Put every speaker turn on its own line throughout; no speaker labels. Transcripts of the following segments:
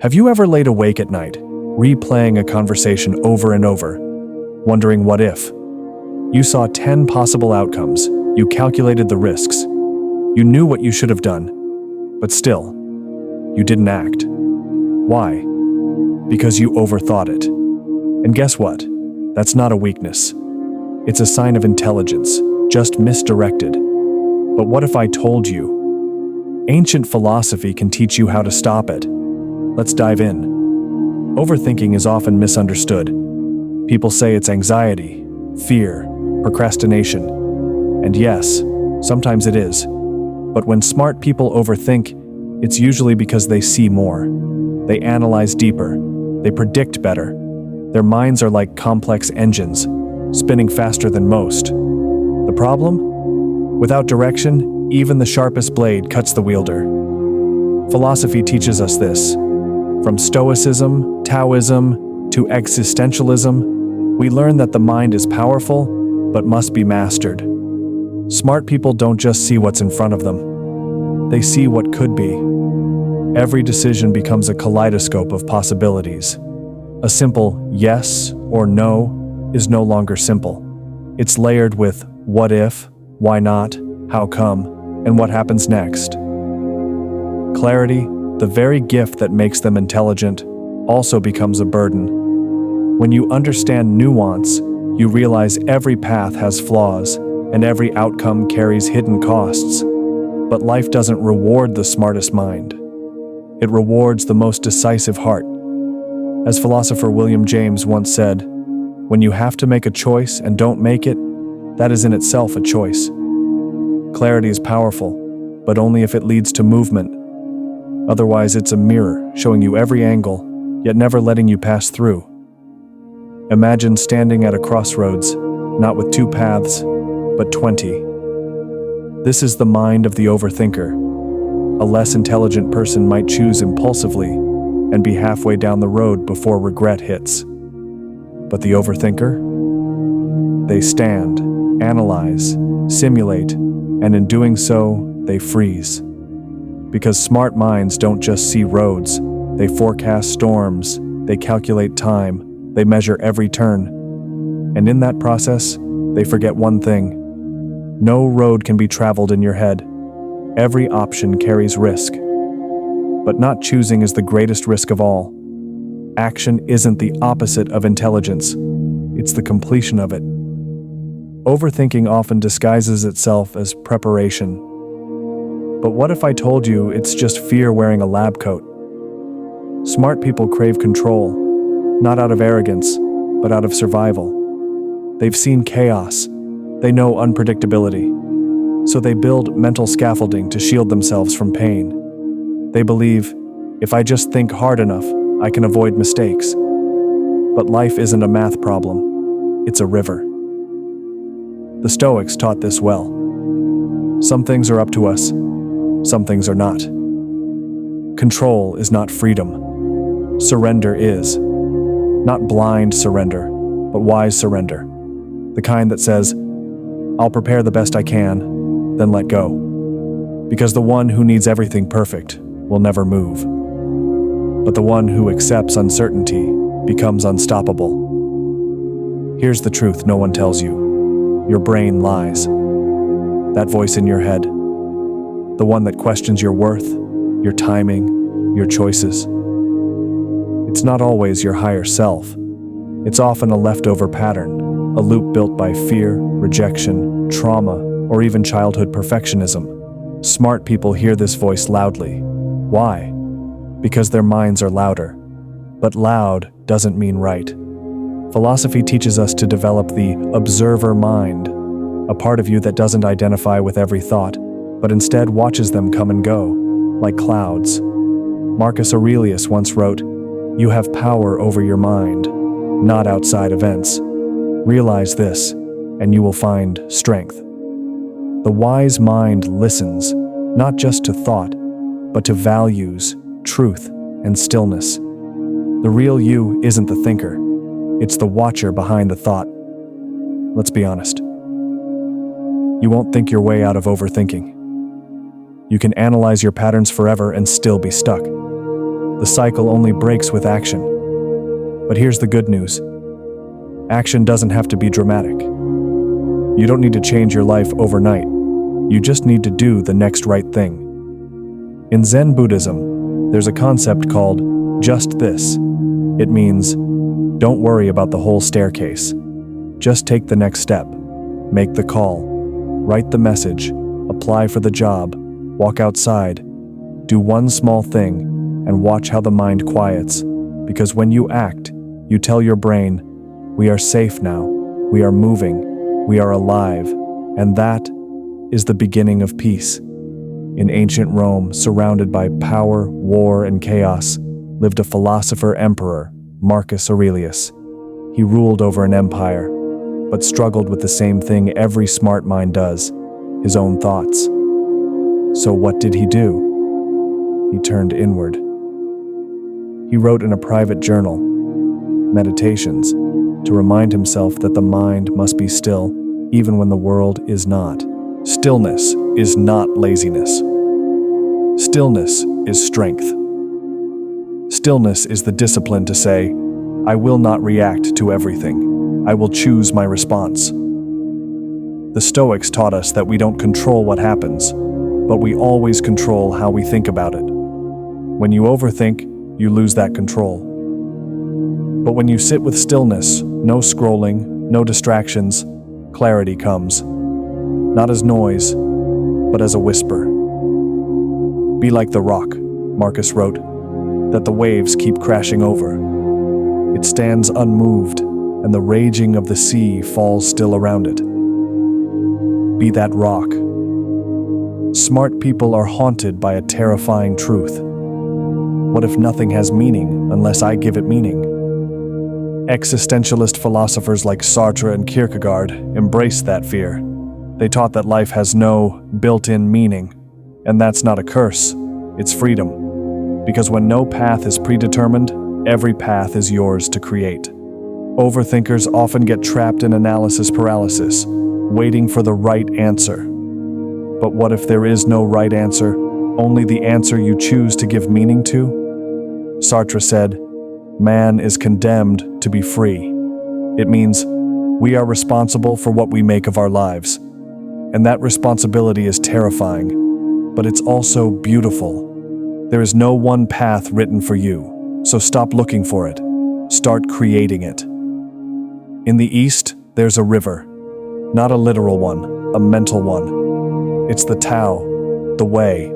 Have you ever laid awake at night, replaying a conversation over and over, wondering what if? You saw 10 possible outcomes, you calculated the risks, you knew what you should have done, but still, you didn't act. Why? Because you overthought it. And guess what? That's not a weakness. It's a sign of intelligence, just misdirected. But what if I told you? Ancient philosophy can teach you how to stop it. Let's dive in. Overthinking is often misunderstood. People say it's anxiety, fear, procrastination. And yes, sometimes it is. But when smart people overthink, it's usually because they see more. They analyze deeper. They predict better. Their minds are like complex engines, spinning faster than most. The problem? Without direction, even the sharpest blade cuts the wielder. Philosophy teaches us this. From Stoicism, Taoism, to Existentialism, we learn that the mind is powerful, but must be mastered. Smart people don't just see what's in front of them. They see what could be. Every decision becomes a kaleidoscope of possibilities. A simple yes or no is no longer simple. It's layered with what if, why not, how come, and what happens next. Clarity, the very gift that makes them intelligent, also becomes a burden. When you understand nuance, you realize every path has flaws, and every outcome carries hidden costs. But life doesn't reward the smartest mind. It rewards the most decisive heart. As philosopher William James once said, "When you have to make a choice and don't make it, that is in itself a choice." Clarity is powerful, but only if it leads to movement. Otherwise, it's a mirror showing you every angle, yet never letting you pass through. Imagine standing at a crossroads, not with 2 paths, but 20. This is the mind of the overthinker. A less intelligent person might choose impulsively and be halfway down the road before regret hits. But the overthinker? They stand, analyze, simulate, and in doing so, they freeze. Because smart minds don't just see roads, they forecast storms, they calculate time, they measure every turn. And in that process, they forget one thing. No road can be traveled in your head. Every option carries risk. But not choosing is the greatest risk of all. Action isn't the opposite of intelligence. It's the completion of it. Overthinking often disguises itself as preparation. But what if I told you it's just fear wearing a lab coat? Smart people crave control, not out of arrogance, but out of survival. They've seen chaos. They know unpredictability. So they build mental scaffolding to shield themselves from pain. They believe, if I just think hard enough, I can avoid mistakes. But life isn't a math problem. It's a river. The Stoics taught this well. Some things are up to us. Some things are not. Control is not freedom. Surrender is. Not blind surrender, but wise surrender. The kind that says, I'll prepare the best I can, then let go. Because the one who needs everything perfect will never move. But the one who accepts uncertainty becomes unstoppable. Here's the truth no one tells you. Your brain lies. That voice in your head. The one that questions your worth, your timing, your choices. It's not always your higher self. It's often a leftover pattern, a loop built by fear, rejection, trauma, or even childhood perfectionism. Smart people hear this voice loudly. Why? Because their minds are louder. But loud doesn't mean right. Philosophy teaches us to develop the observer mind, a part of you that doesn't identify with every thought, but instead watches them come and go, like clouds. Marcus Aurelius once wrote, "You have power over your mind, not outside events. Realize this, and you will find strength." The wise mind listens, not just to thought, but to values, truth, and stillness. The real you isn't the thinker. It's the watcher behind the thought. Let's be honest. You won't think your way out of overthinking. You can analyze your patterns forever and still be stuck. The cycle only breaks with action. But here's the good news. Action doesn't have to be dramatic. You don't need to change your life overnight. You just need to do the next right thing. In Zen Buddhism, there's a concept called just this. It means, don't worry about the whole staircase. Just take the next step. Make the call. Write the message. Apply for the job. Walk outside. Do one small thing and watch how the mind quiets. Because when you act, you tell your brain, we are safe now. We are moving. We are alive. And that is the beginning of peace. In ancient Rome, surrounded by power, war, and chaos, lived a philosopher-emperor, Marcus Aurelius. He ruled over an empire, but struggled with the same thing every smart mind does, his own thoughts. So what did he do? He turned inward. He wrote in a private journal, Meditations, to remind himself that the mind must be still, even when the world is not. Stillness is not laziness. Stillness is strength. Stillness is the discipline to say, I will not react to everything. I will choose my response. The Stoics taught us that we don't control what happens, but we always control how we think about it. When you overthink, you lose that control. But when you sit with stillness, no scrolling, no distractions, clarity comes. Not as noise, but as a whisper. Be like the rock, Marcus wrote, that the waves keep crashing over. It stands unmoved, and the raging of the sea falls still around it. Be that rock. Smart people are haunted by a terrifying truth. What if nothing has meaning unless I give it meaning? Existentialist philosophers like Sartre and Kierkegaard embraced that fear. They taught that life has no built-in meaning, and that's not a curse, it's freedom. Because when no path is predetermined, every path is yours to create. Overthinkers often get trapped in analysis paralysis, waiting for the right answer. But what if there is no right answer, only the answer you choose to give meaning to? Sartre said, man is condemned to be free. It means we are responsible for what we make of our lives. And that responsibility is terrifying, but it's also beautiful. There is no one path written for you, so stop looking for it. Start creating it. In the East, there's a river. Not a literal one, a mental one. It's the Tao, the way.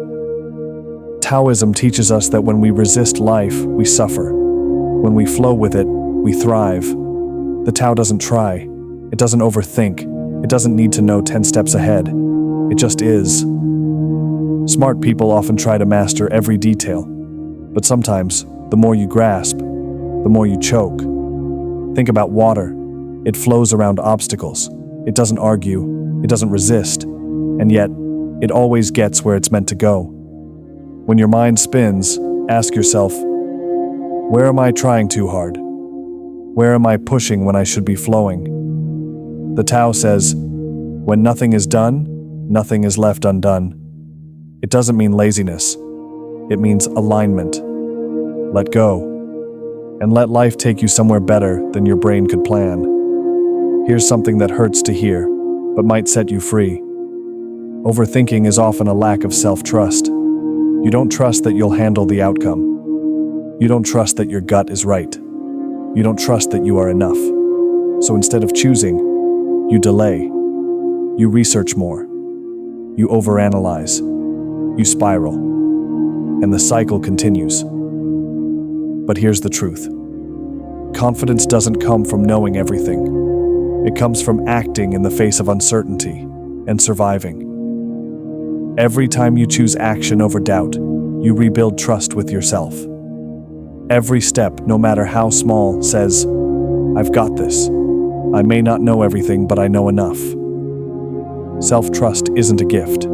Taoism teaches us that when we resist life, we suffer. When we flow with it, we thrive. The Tao doesn't try. It doesn't overthink. It doesn't need to know 10 steps ahead. It just is. Smart people often try to master every detail. But sometimes, the more you grasp, the more you choke. Think about water. It flows around obstacles. It doesn't argue. It doesn't resist. And yet, it always gets where it's meant to go. When your mind spins, ask yourself, where am I trying too hard? Where am I pushing when I should be flowing? The Tao says, when nothing is done, nothing is left undone. It doesn't mean laziness. It means alignment. Let go. And let life take you somewhere better than your brain could plan. Here's something that hurts to hear, but might set you free. Overthinking is often a lack of self-trust. You don't trust that you'll handle the outcome. You don't trust that your gut is right. You don't trust that you are enough. So instead of choosing, you delay. You research more. You overanalyze. You spiral. And the cycle continues. But here's the truth. Confidence doesn't come from knowing everything. It comes from acting in the face of uncertainty and surviving. Every time you choose action over doubt, you rebuild trust with yourself. Every step, no matter how small, says, I've got this. I may not know everything, but I know enough. Self-trust isn't a gift.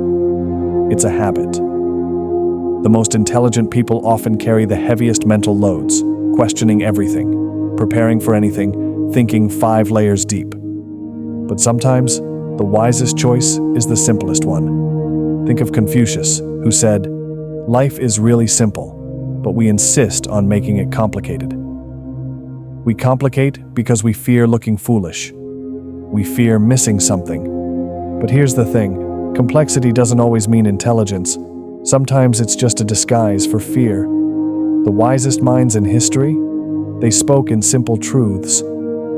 It's a habit. The most intelligent people often carry the heaviest mental loads, questioning everything, preparing for anything, thinking 5 layers deep. But sometimes, the wisest choice is the simplest one. Think of Confucius, who said, life is really simple. but we insist on making it complicated. We complicate because we fear looking foolish. We fear missing something. But here's the thing, complexity doesn't always mean intelligence. Sometimes it's just a disguise for fear. The wisest minds in history, they spoke in simple truths.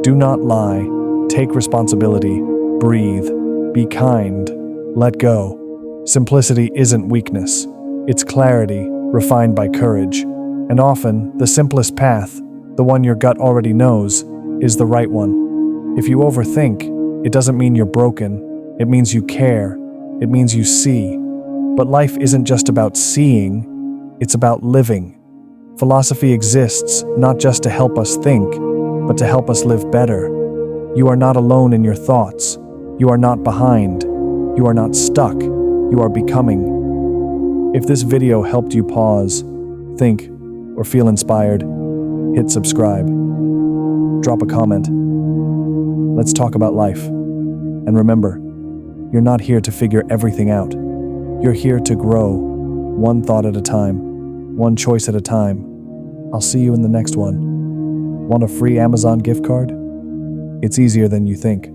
Do not lie, take responsibility, breathe, be kind, let go. Simplicity isn't weakness. It's clarity, refined by courage. And often, the simplest path, the one your gut already knows, is the right one. If you overthink, it doesn't mean you're broken. It means you care. It means you see. But life isn't just about seeing, it's about living. Philosophy exists not just to help us think, but to help us live better. You are not alone in your thoughts. You are not behind. You are not stuck. You are becoming. If this video helped you pause, think, or feel inspired, hit subscribe. Drop a comment. Let's talk about life. And remember, you're not here to figure everything out. You're here to grow, one thought at a time, one choice at a time. I'll see you in the next one. Want a free Amazon gift card? It's easier than you think.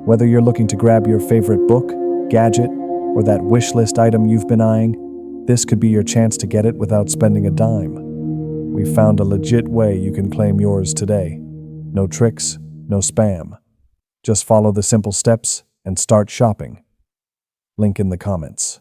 Whether you're looking to grab your favorite book, gadget, or that wish list item you've been eyeing, this could be your chance to get it without spending a dime. We've found a legit way you can claim yours today. No tricks, no spam. Just follow the simple steps and start shopping. Link in the comments.